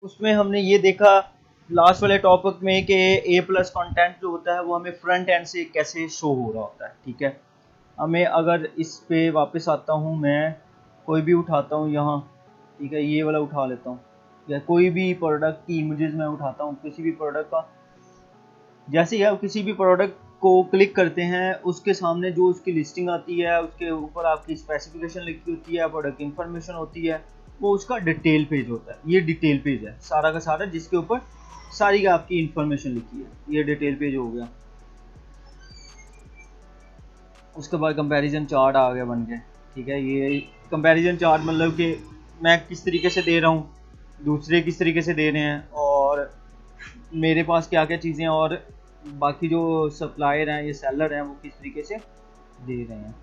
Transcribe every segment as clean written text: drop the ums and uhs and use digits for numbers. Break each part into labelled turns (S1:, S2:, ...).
S1: उसमें हमने ये देखा लास्ट वाले टॉपिक में कि ए प्लस कंटेंट जो होता है वो हमें फ्रंट एंड से कैसे शो हो रहा होता है। ठीक है, हमें अगर इस पे वापस आता हूँ, मैं कोई भी उठाता हूँ यहाँ, ठीक है, ये वाला उठा लेता हूँ या कोई भी प्रोडक्ट की इमेजेस मैं उठाता हूँ किसी भी प्रोडक्ट का। जैसे ही आप किसी भी प्रोडक्ट को क्लिक करते हैं उसके सामने जो उसकी लिस्टिंग आती है, उसके ऊपर आपकी स्पेसिफिकेशन लिखी होती है, प्रोडक्ट इन्फॉर्मेशन होती है, वो उसका डिटेल पेज होता है। ये डिटेल पेज है सारा का सारा, जिसके ऊपर सारी आपकी इन्फॉर्मेशन लिखी है। ये डिटेल पेज हो गया। उसके बाद कंपैरिजन चार्ट आ गया बन के। ठीक है, ये कंपैरिजन चार्ट मतलब कि मैं किस तरीके से दे रहा हूँ, दूसरे किस तरीके से दे रहे हैं, और मेरे पास क्या क्या चीज़ें, और बाकी जो सप्लायर हैं, ये सेलर हैं, वो किस तरीके से दे रहे हैं।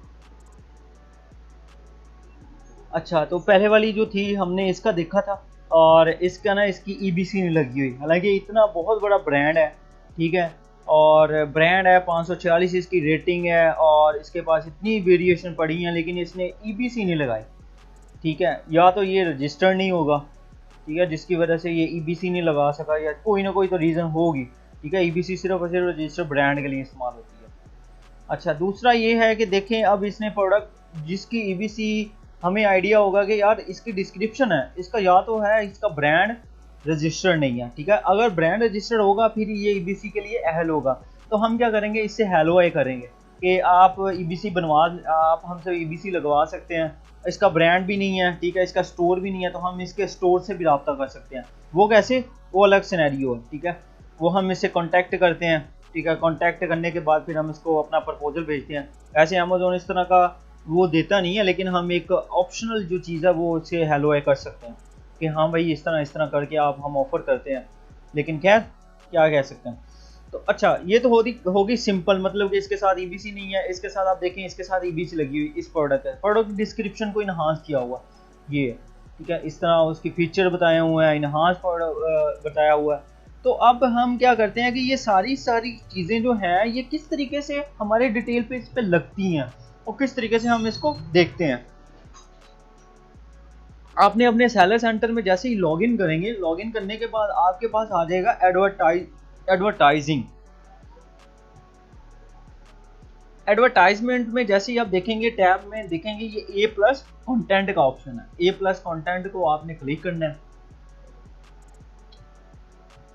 S1: अच्छा, तो पहले वाली जो थी हमने इसका देखा था, और इसका ना इसकी ईबीसी नहीं लगी हुई, हालांकि इतना बहुत बड़ा ब्रांड है। ठीक है, और ब्रांड है, 546 इसकी रेटिंग है, और इसके पास इतनी वेरिएशन पड़ी है, लेकिन इसने ईबीसी नहीं लगाई। ठीक है, या तो ये रजिस्टर्ड नहीं होगा, ठीक है, जिसकी वजह से ये ईबीसी नहीं लगा सका, या कोई ना कोई तो रीज़न होगी। ठीक है, ईबीसी सिर्फ और सिर्फ रजिस्टर्ड ब्रांड के लिए इस्तेमाल होती है। अच्छा, दूसरा ये है कि देखें अब इसने प्रोडक्ट जिसकी ईबीसी हमें आइडिया होगा कि यार इसकी डिस्क्रिप्शन है, इसका या तो है इसका ब्रांड रजिस्टर्ड नहीं है। ठीक है, अगर ब्रांड रजिस्टर्ड होगा फिर ये ईबीसी के लिए अहल होगा। तो हम क्या करेंगे, इससे हेलो आई करेंगे कि आप ईबीसी बनवा, आप हमसे ईबीसी लगवा सकते हैं। इसका ब्रांड भी नहीं है, ठीक है, इसका स्टोर भी नहीं है, तो हम इसके स्टोर से भी रब्ता कर सकते हैं। वो कैसे, वो अलग सिनेरियो है। ठीक है, वो हम इससे कॉन्टैक्ट करते हैं। ठीक है, कॉन्टैक्ट करने के बाद फिर हम इसको अपना प्रपोजल भेजते हैं। ऐसे अमेजोन इस तरह का वो देता नहीं है, लेकिन हम एक ऑप्शनल जो चीज़ है वो उससे हेलो आई कर सकते हैं कि हाँ भाई इस तरह करके आप हम ऑफ़र करते हैं। लेकिन खैर क्या कह सकते हैं। तो अच्छा, ये तो होगी सिंपल, मतलब कि इसके साथ ईबीसी नहीं है। इसके साथ आप देखें, इसके साथ ईबीसी लगी हुई इस प्रोडक्ट है, प्रोडक्ट डिस्क्रिप्शन को इन्हांस किया हुआ ये। ठीक है, इस तरह उसकी फीचर बताए हुए हैं, इन्हांस बताया हुआ है। तो अब हम क्या करते हैं कि ये सारी चीज़ें जो हैं ये किस तरीके से हमारे डिटेल पेज पे लगती हैं और किस तरीके से हम इसको देखते हैं। आपने अपने सेलर सेंटर में जैसे ही लॉगिन करेंगे, लॉगिन करने के बाद आपके पास आ जाएगा एडवर्टाइजिंग। एडवर्टाइजमेंट में जैसे ही आप देखेंगे, टैब में देखेंगे ये ए प्लस कंटेंट का ऑप्शन है। ए प्लस कंटेंट को आपने क्लिक करना है।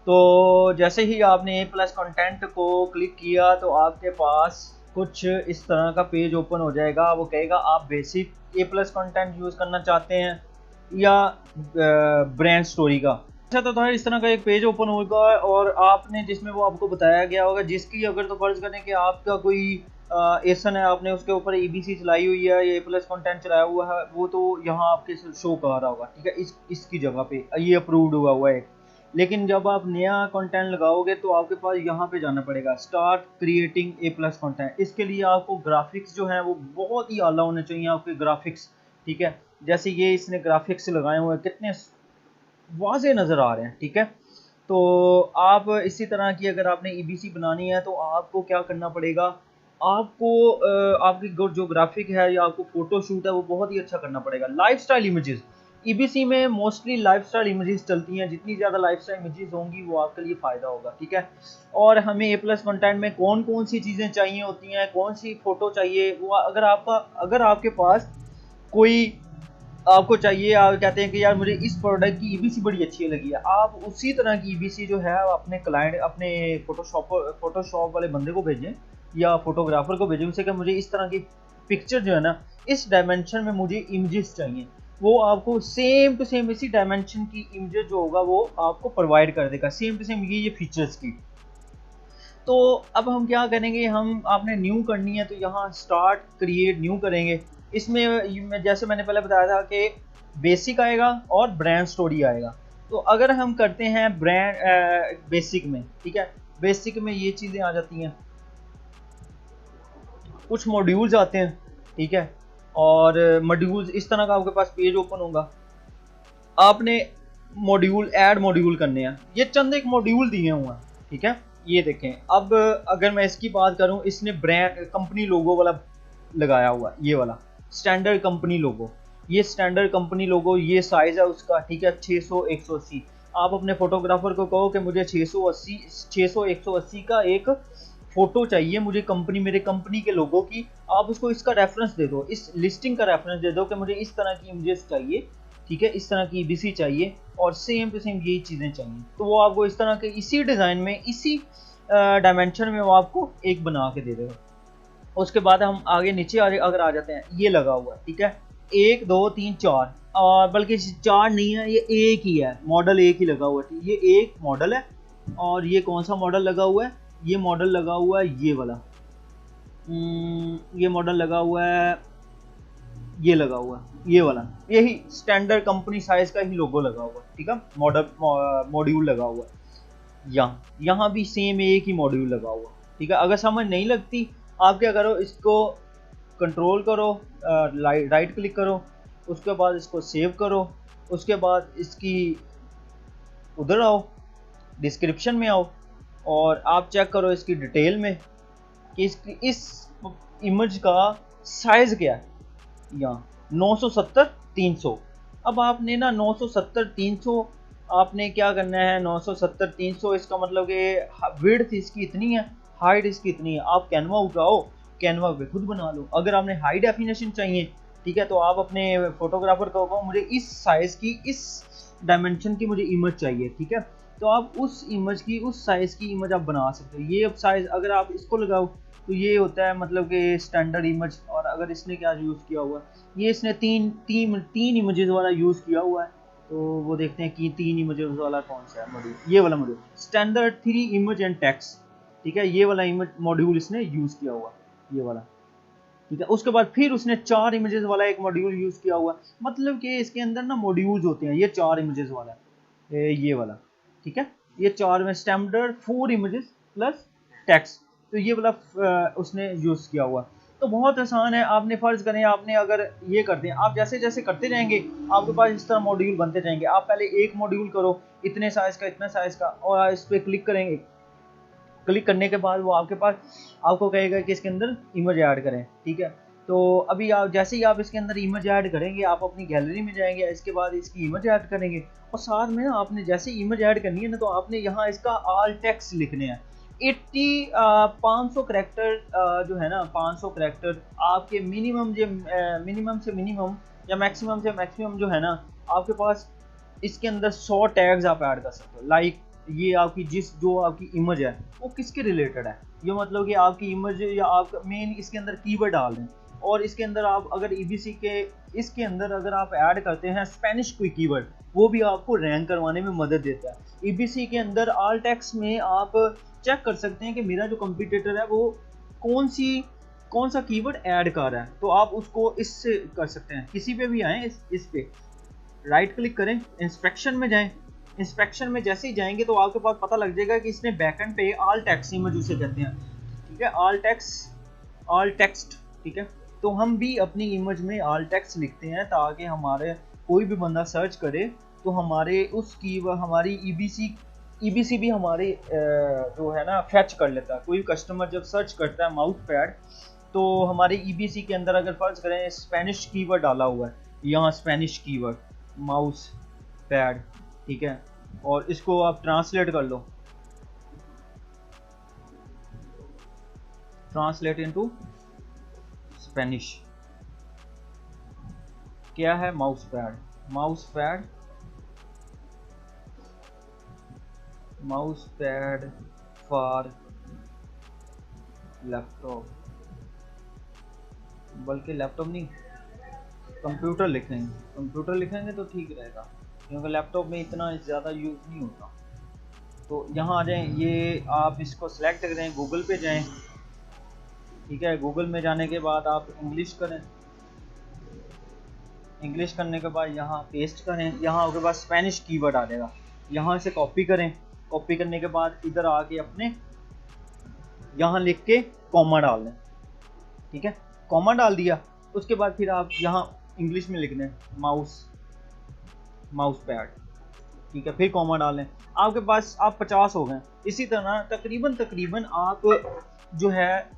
S1: तो जैसे ही आपने ए प्लस कंटेंट को क्लिक किया तो आपके पास कुछ इस तरह का पेज ओपन हो जाएगा। वो कहेगा आप basic A plus content use करना चाहते हैं या ब्रांड स्टोरी का। अच्छा, तो इस तरह का एक पेज ओपन होगा और आपने जिसमें वो आपको बताया गया होगा, जिसकी अगर तो फर्ज करें कि आपका कोई एसन है, आपने उसके ऊपर ईबीसी चलाई हुई है, ये प्लस कंटेंट चलाया हुआ है, वो तो यहाँ आपके शो कर रहा होगा। ठीक है, इसकी जगह पे ये अप्रूव्ड हुआ है। लेकिन जब आप नया कंटेंट लगाओगे तो आपके पास यहाँ पे जाना पड़ेगा, start creating a plus content. इसके लिए आपको ग्राफिक्स जो है वो बहुत ही आला होने चाहिए, आपके ग्राफिक्स। ठीक है, जैसे ये इसने ग्राफिक्स लगाए हुए हैं, कितने वाज़े नज़र आ रहे हैं। ठीक है, तो आप इसी तरह की अगर आपने ईबीसी बनानी है तो आपको क्या करना पड़ेगा, आपको आपकी जो ग्राफिक है या आपको फोटो शूट है वो बहुत ही अच्छा करना पड़ेगा। लाइफस्टाइल इमेजेस, ईबीसी में मोस्टली लाइफस्टाइल इमेजेस चलती हैं, जितनी ज़्यादा लाइफस्टाइल इमेजेस होंगी वो आपके लिए फ़ायदा होगा। ठीक है, और हमें ए प्लस कंटेंट में कौन कौन सी चीज़ें चाहिए होती हैं, कौन सी फ़ोटो चाहिए, वो अगर आपके पास कोई आपको चाहिए, आप कहते हैं कि यार मुझे इस प्रोडक्ट की ईबीसी बड़ी अच्छी लगी है, आप उसी तरह की ईबीसी जो है अपने क्लाइंट, अपने फोटोशॉप वाले बंदे को भेजें या फोटोग्राफर को भेजें, उनसे कि मुझे इस तरह की पिक्चर जो है ना, इस डायमेंशन में मुझे इमेजेस चाहिए। वो आपको सेम टू सेम इसी डायमेंशन की इमेज जो होगा वो आपको प्रोवाइड कर देगा, सेम टू सेम ये फीचर्स की। तो अब हम क्या करेंगे, हम आपने न्यू करनी है तो यहाँ स्टार्ट क्रिएट न्यू करेंगे। इसमें जैसे मैंने पहले बताया था कि बेसिक आएगा और ब्रांड स्टोरी आएगा। तो अगर हम करते हैं ब्रांड बेसिक में, ठीक है, बेसिक में ये चीज़ें आ जाती हैं, कुछ मॉड्यूल्स आते हैं। ठीक है, और मॉड्यूल्स इस तरह का आपके पास पेज ओपन होगा, आपने मॉड्यूल ऐड मॉड्यूल करने हैं। ये चंद एक मॉड्यूल दिए हुए हैं। ठीक है, ये देखें। अब अगर मैं इसकी बात करूं, इसने ब्रांड कंपनी लोगो वाला लगाया हुआ, ये वाला स्टैंडर्ड कंपनी लोगो, ये स्टैंडर्ड कंपनी लोगो, ये साइज है उसका। ठीक है, 600 180। आप अपने फोटोग्राफर को कहो कि मुझे 180 का एक फोटो चाहिए मुझे मेरे कंपनी के लोगों की, आप उसको इसका रेफरेंस दे दो, इस लिस्टिंग का रेफरेंस दे दो कि मुझे इस तरह की इमेजेस चाहिए, ठीक है, इस तरह की ईबीसी चाहिए और सेम टू सेम यही चीज़ें चाहिए, तो वो आपको इस तरह के इसी डिज़ाइन में इसी डायमेंशन में वो आपको एक बना के दे देगा। उसके बाद हम आगे नीचे अगर आ जाते हैं, ये लगा हुआ है, ठीक है, 1 2 3 4, और बल्कि 4 नहीं है, ये एक ही है, मॉडल एक ही लगा हुआ है, ये एक मॉडल है। और ये कौन सा मॉडल लगा हुआ है, ये मॉडल लगा हुआ है ये वाला, ये मॉडल लगा हुआ है, ये लगा हुआ है ये वाला, यही स्टैंडर्ड कंपनी साइज का ही लोगो लगा हुआ है, ठीक है, मॉड्यूल लगा हुआ है। यहाँ भी सेम एक ही मॉड्यूल लगा हुआ, ठीक है। अगर समझ नहीं लगती, आप क्या करो, इसको कंट्रोल करो, राइट क्लिक करो, उसके बाद इसको सेव करो, उसके बाद इसकी उधर आओ, डिस्क्रिप्शन में आओ और आप चेक करो इसकी डिटेल में कि इस इमेज का साइज क्या है। यहाँ 970-300, अब आपने ना 970-300 आपने क्या करना है, 970-300 इसका मतलब कि विड्थ इसकी इतनी है, हाइट इसकी इतनी है। आप कैनवा उठाओ, कैनवा पे खुद बना लो। अगर आपने हाई डेफिनेशन चाहिए, ठीक है, तो आप अपने फोटोग्राफर को कहो मुझे इस साइज की, इस डायमेंशन की मुझे इमेज चाहिए, ठीक है, तो आप उस इमेज की, उस साइज की इमेज आप बना सकते हो। ये अब साइज अगर आप इसको लगाओ तो ये होता है मतलब कि स्टैंडर्ड इमेज। और अगर इसने क्या यूज़ किया हुआ है, ये इसने तीन इमेजेस वाला यूज़ किया हुआ है, तो वो देखते हैं कि 3 इमेजेस वाला कौन सा है मॉड्यूल, ये वाला module, standard 3 image and text, ठीक है, ये वाला इमेज मॉड्यूल इसने यूज़ किया हुआ, ये वाला, ठीक है। उसके बाद फिर उसने 4 इमेजेस वाला एक मॉड्यूल यूज़ किया हुआ, मतलब कि इसके अंदर ना मॉड्यूल्स होते हैं, ये 4 इमेजेस वाला, ये वाला, ठीक है, ये 4 में स्टैंडर्ड 4 इमेजेस प्लस टेक्स्ट, तो ये वाला उसने यूज़ किया हुआ। तो बहुत आसान है। आपने फ़र्ज़ करें, आपने अगर ये करते हैं, आप जैसे जैसे करते जाएंगे आपके पास इस तरह मॉड्यूल बनते जाएंगे। आप पहले एक मॉड्यूल करो इतने साइज़ का, इतना साइज़ का, और इस पर क्लिक करेंगे, क्लिक करने के बाद वो आपके पास आपको कहेगा कि इसके अंदर इमेज ऐड करें, ठीक है। तो अभी आप जैसे ही आप इसके अंदर इमेज ऐड करेंगे, आप अपनी गैलरी में जाएंगे, इसके बाद इसकी इमेज ऐड करेंगे, और साथ में ना आपने जैसे इमेज ऐड करनी है ना, तो आपने यहाँ इसका ऑल टेक्स्ट लिखने हैं। 500 करैक्टर जो है ना, 500 करैक्टर आपके मिनिमम से मिनिमम या मैक्सिमम से मैक्सिमम जो है ना, आपके पास इसके अंदर 100 टैग्स आप ऐड कर सकते हो। लाइक ये आपकी जो आपकी इमेज है वो किसके रिलेटेड है, ये मतलब कि आपकी इमेज या आप मेन इसके अंदर कीवर्ड डाल दें, और इसके अंदर आप अगर ईबीसी के इसके अंदर अगर आप ऐड करते हैं स्पेनिश कोई कीवर्ड, वो भी आपको रैंक करवाने में मदद देता है। ईबीसी के अंदर ऑल टेक्स्ट में आप चेक कर सकते हैं कि मेरा जो कंपटीटर है वो कौन सा कीवर्ड ऐड कर रहा है, तो आप उसको इससे कर सकते हैं। किसी पे भी आए इस पे राइट क्लिक करें, इंस्पेक्शन में जाएं, इंस्पेक्शन में जैसे ही जाएंगे तो आपके पास पता लग जाएगा कि इसने बैकएंड पे ऑल टेक्स्ट इमेज उसे कहते हैं, ठीक है, ऑल टेक्स्ट, ठीक है। तो हम भी अपनी इमेज में ऑल टेक्स्ट लिखते हैं ताकि हमारे कोई भी बंदा सर्च करे तो हमारे उसकी हमारी ईबीसी भी हमारी जो है ना फैच कर लेता है। कोई कस्टमर जब सर्च करता है माउस पैड, तो हमारे ईबीसी के अंदर अगर फर्ज करें स्पेनिश कीवर्ड डाला हुआ है, यहाँ स्पेनिश कीवर्ड माउस पैड, ठीक है, और इसको आप ट्रांसलेट कर लो, ट्रांसलेट इनटू स्पेनिश, क्या है माउस पैड फॉर लैपटॉप, बल्कि लैपटॉप नहीं कंप्यूटर लिखेंगे तो ठीक रहेगा, क्योंकि लैपटॉप में इतना ज़्यादा यूज़ नहीं होता। तो यहाँ आ जाएं, ये आप इसको सेलेक्ट करें, गूगल पे जाएं, ठीक है, गूगल में जाने के बाद आप इंग्लिश करें, इंग्लिश करने के बाद यहाँ पेस्ट करें, यहाँ आपके पास स्पेनिश कीवर्ड आ जाएगा, यहाँ से कॉपी करें, कॉपी करने के बाद इधर आके अपने यहाँ लिख के कॉमा डाल दें, ठीक है, कॉमा डाल दिया। उसके बाद फिर आप यहाँ इंग्लिश में लिख दें माउस पैड, ठीक है, फिर कॉमा डालें, आपके पास आप 50 हो गए। इसी तरह तकरीबन आप जो है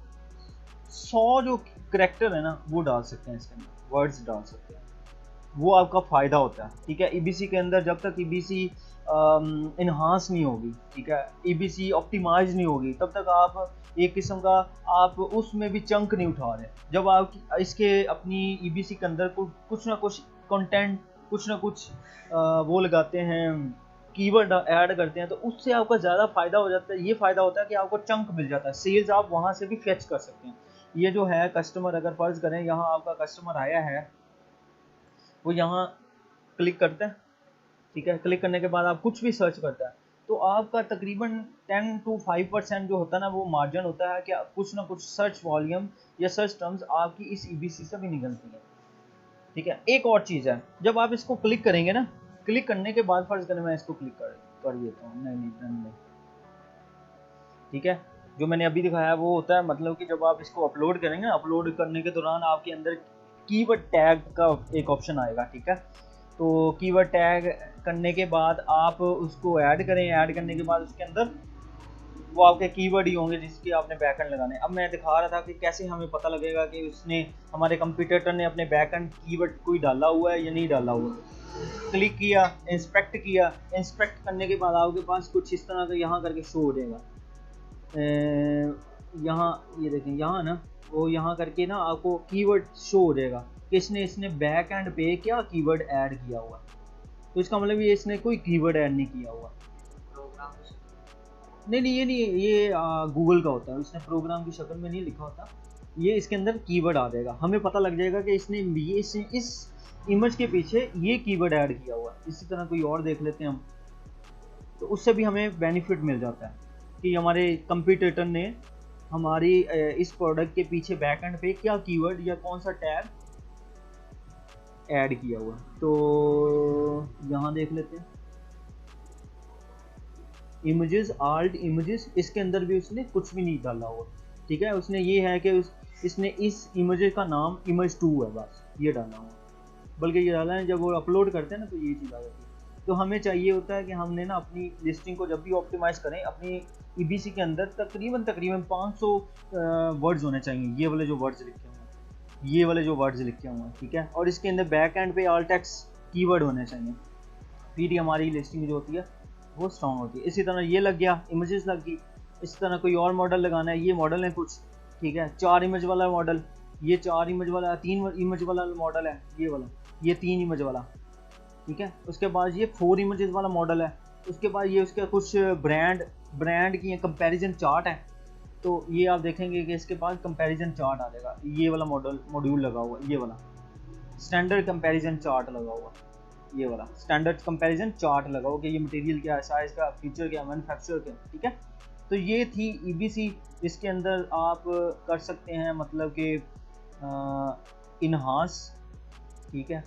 S1: 100 जो करैक्टर है ना वो डाल सकते हैं, इसके अंदर वर्ड्स डाल सकते हैं, वो आपका फ़ायदा होता है। ठीक है, ईबीसी के अंदर जब तक ईबीसी इन्हांस नहीं होगी, ठीक है, ईबीसी ऑप्टिमाइज नहीं होगी, तब तक आप एक किस्म का आप उसमें भी चंक नहीं उठा रहे। जब आप इसके अपनी ईबीसी के अंदर कुछ ना कुछ कंटेंट, कुछ ना कुछ वो लगाते हैं, कीवर्ड ऐड करते हैं, तो उससे आपका ज़्यादा फ़ायदा हो जाता है। ये फ़ायदा होता है कि आपको चंक मिल जाता है, सेल्स आप वहाँ से भी फेच कर सकते हैं। ये जो है कस्टमर, अगर फर्ज करें यहाँ आपका कस्टमर आया है, वो यहाँ क्लिक करता है, ठीक है, क्लिक करने के बाद आप कुछ भी सर्च करता है, तो आपका तकरीबन 10 to 5% जो होता है ना, वो मार्जिन होता है कि कुछ ना कुछ सर्च वॉल्यूम या सर्च टर्म्स आपकी इस ईबीसी से भी निकलती है। ठीक है, एक और चीज़ है, जब आप इसको क्लिक करेंगे ना, क्लिक करने के बाद फर्ज करें मैं इसको क्लिक कर देता हूँ, नहीं, ठीक है, जो मैंने अभी दिखाया वो होता है, मतलब कि जब आप इसको अपलोड करेंगे, अपलोड करने के दौरान आपके अंदर कीवर्ड टैग का एक ऑप्शन आएगा। ठीक है, तो कीवर्ड टैग करने के बाद आप उसको ऐड करें, ऐड करने के बाद उसके अंदर वो आपके कीवर्ड ही होंगे जिसके आपने बैकएंड लगाने। अब मैं दिखा रहा था कि कैसे हमें पता लगेगा कि उसने, हमारे कंप्यूटर ने अपने बैकएंड कीवर्ड कोई डाला हुआ है या नहीं डाला हुआ है। क्लिक किया, इंस्पेक्ट किया, इंस्पेक्ट करने के बाद आपके पास कुछ इस तरह का यहाँ करके शो हो जाएगा। यहाँ ये देखें, यहाँ ना वो यहाँ करके ना आपको कीवर्ड शो हो जाएगा कि इसने बैक एंड पे क्या कीवर्ड ऐड किया हुआ। तो इसका मतलब ये इसने कोई कीवर्ड ऐड नहीं किया हुआ। नहीं, ये नहीं, ये गूगल का होता है, इसने प्रोग्राम की शक्ल में नहीं लिखा होता, ये इसके अंदर कीवर्ड आ जाएगा, हमें पता लग जाएगा कि इसने ये इस इमेज के पीछे ये कीवर्ड ऐड किया हुआ। इसी तरह कोई और देख लेते हैं हम, तो उससे भी हमें बेनिफिट मिल जाता है कि हमारे कंप्यूटर ने हमारी इस प्रोडक्ट के पीछे बैकएंड पे क्या कीवर्ड या कौन सा टैग ऐड किया हुआ। तो यहाँ देख लेते हैं, इमेजेस, आल्ट इमेजेस, इसके अंदर भी उसने कुछ भी नहीं डाला हुआ। ठीक है, उसने ये है कि इसने इस इमेज का नाम image2 है, बस ये डाला हुआ, बल्कि ये डाला है जब वो अपलोड करते हैं ना, तो ये चीज़ आ जाती है। तो हमें चाहिए होता है कि हमने ना अपनी लिस्टिंग को जब भी ऑप्टिमाइज करें, अपनी ईबीसी के अंदर तकरीबन 500 वर्ड्स होने चाहिए, ये वाले जो वर्ड्स लिखे हुए हैं, ये वाले जो वर्ड्स लिखे हुए हैं। ठीक है, और इसके अंदर बैक एंड पे ऑल टेक्स्ट कीवर्ड होने चाहिए, फिर हमारी लिस्टिंग जो होती है वो स्ट्रॉन्ग होती है। इसी तरह ये लग गया, इमेजेस लग गई। इस तरह कोई और मॉडल लगाना है, ये मॉडल है कुछ, ठीक है, 4 इमेज वाला मॉडल, ये 4 इमेज वाला, 3 इमेज वाला मॉडल है, ये वाला, ये 3 इमेज वाला। ठीक है, उसके बाद ये 4 इमेजेस वाला मॉडल है। उसके बाद ये उसका कुछ ब्रांड की कंपैरिजन चार्ट है, तो ये आप देखेंगे कि इसके पास कंपैरिजन चार्ट आ जाएगा, ये वाला मॉड्यूल लगा हुआ, ये वाला स्टैंडर्ड कंपैरिजन चार्ट लगा हुआ, ये वाला स्टैंडर्ड कंपैरिजन चार्ट लगा हुआ कि ये मटेरियल क्या है, साइज का, फीचर क्या, मैन्युफैक्चर क्या। ठीक है, तो ये थी ईबीसी। इसके अंदर आप कर सकते हैं मतलब कि इन्हांस। ठीक है,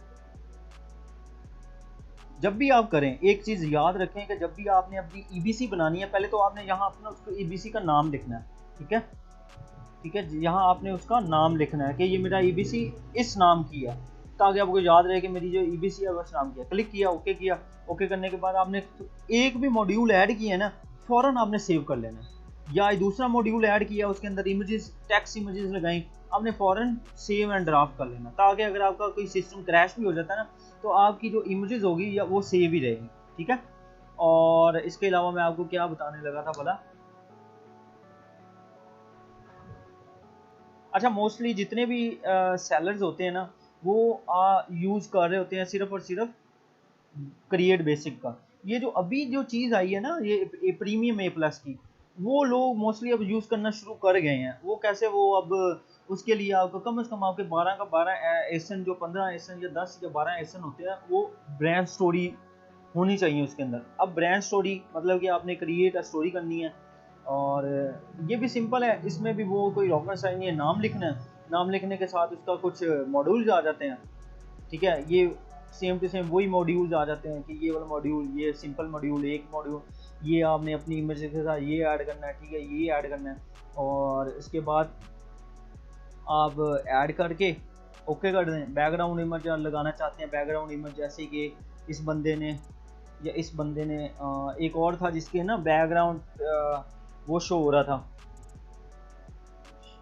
S1: जब भी आप करें एक चीज़ याद रखें कि जब भी आपने अपनी ईबीसी बनानी है, पहले तो आपने यहाँ अपना उसको ईबीसी का नाम लिखना है। ठीक है, ठीक है, यहाँ आपने उसका नाम लिखना है कि ये मेरा ईबीसी इस नाम की है, ताकि आपको याद रहे कि मेरी जो ईबीसी है उस नाम की है। क्लिक किया, ओके किया, ओके करने के बाद आपने एक भी मॉड्यूल ऐड किया है ना, फ़ौरन आपने सेव कर लेना है। या दूसरा मॉड्यूल ऐड किया, उसके अंदर इमेजेस, टेक्स्ट इमेजेस लगाई, आपने फ़ौरन सेव एंड ड्राफ्ट कर लेना, ताकि अगर आपका कोई सिस्टम क्रैश भी हो जाता है ना, तो आपकी जो इमेजेस होगी या वो सेव ही रहेगी। ठीक है, और इसके अलावा मैं आपको क्या बताने लगा था भला, अच्छा, मोस्टली जितने भी सेलर्स होते हैं ना, वो यूज़ कर रहे होते हैं सिर्फ और सिर्फ क्रिएट बेसिक का। ये जो अभी जो चीज़ आई है ना, ये प्रीमियम ए प्लस की, वो लोग मोस्टली अब यूज़ करना शुरू कर गए हैं। वो कैसे, वो अब उसके लिए आपको कम से कम आपके 12 का 12 एसन, जो 15 एसन या 10 या 12 एसन होते हैं, वो ब्रांड स्टोरी होनी चाहिए उसके अंदर। अब ब्रांड स्टोरी मतलब कि आपने क्रिएट स्टोरी करनी है, और ये भी सिंपल है, इसमें भी वो कोई रॉकेट साइंस नहीं है, नाम लिखना है, नाम लिखने के साथ उसका कुछ मॉड्यूल्स आ जाते हैं। ठीक है, ये सेम टू सेम वही मॉड्यूल्स आ जाते हैं कि ये वाला मॉड्यूल, ये सिंपल मॉड्यूल, एक मॉड्यूल, ये आपने अपनी इमेज के साथ ये ऐड करना है। ठीक है, ये ऐड करना है, और इसके बाद आप ऐड करके ओके कर दें। बैकग्राउंड इमेज लगाना चाहते हैं, बैकग्राउंड इमेज जैसे कि इस बंदे ने एक और था जिसके ना बैकग्राउंड वो शो हो रहा था,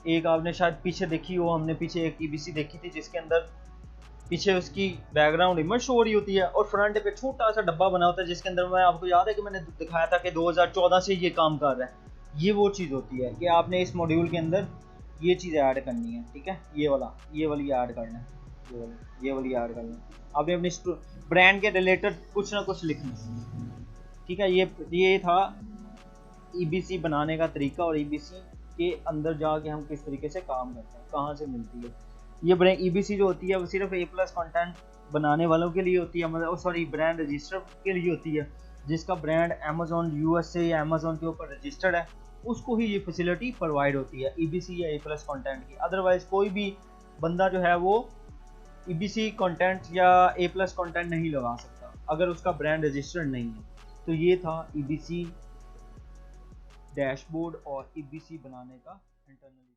S1: एक आपने शायद पीछे देखी हो, हमने पीछे एक ईबीसी देखी थी जिसके अंदर पीछे उसकी बैकग्राउंड इमेज शो हो रही होती है और फ्रंट पे छोटा सा डब्बा बना होता है जिसके अंदर, मैं आपको याद है कि मैंने दिखाया था कि 2014 से ये काम कर रहा है। ये वो चीज़ होती है कि आपने इस मॉड्यूल के अंदर ये चीज़ ऐड करनी है, ठीक है, ये वाली ऐड करना है, ये वाली ऐड करना है। आपने अपने ब्रांड के रिलेटेड कुछ ना कुछ लिखना है, ठीक है। ये था ईबीसी बनाने का तरीका, और ईबीसी के अंदर जाके हम किस तरीके से काम करते हैं, कहाँ से मिलती है ये ब्रांड। ईबीसी जो होती है वो सिर्फ ए प्लस कंटेंट बनाने वालों के लिए होती है, मतलब सॉरी ब्रांड रजिस्टर के लिए होती है। जिसका ब्रांड अमेजोन यूएसए या अमेजोन के ऊपर रजिस्टर्ड है उसको ही ये फैसिलिटी प्रोवाइड होती है ईबीसी या ए प्लस कंटेंट की। अदरवाइज कोई भी बंदा जो है वो ईबीसी कंटेंट या ए प्लस कंटेंट नहीं लगा सकता अगर उसका ब्रांड रजिस्टर्ड नहीं है। तो ये था ईबीसी डैशबोर्ड और ईबीसी बनाने का इंटरनल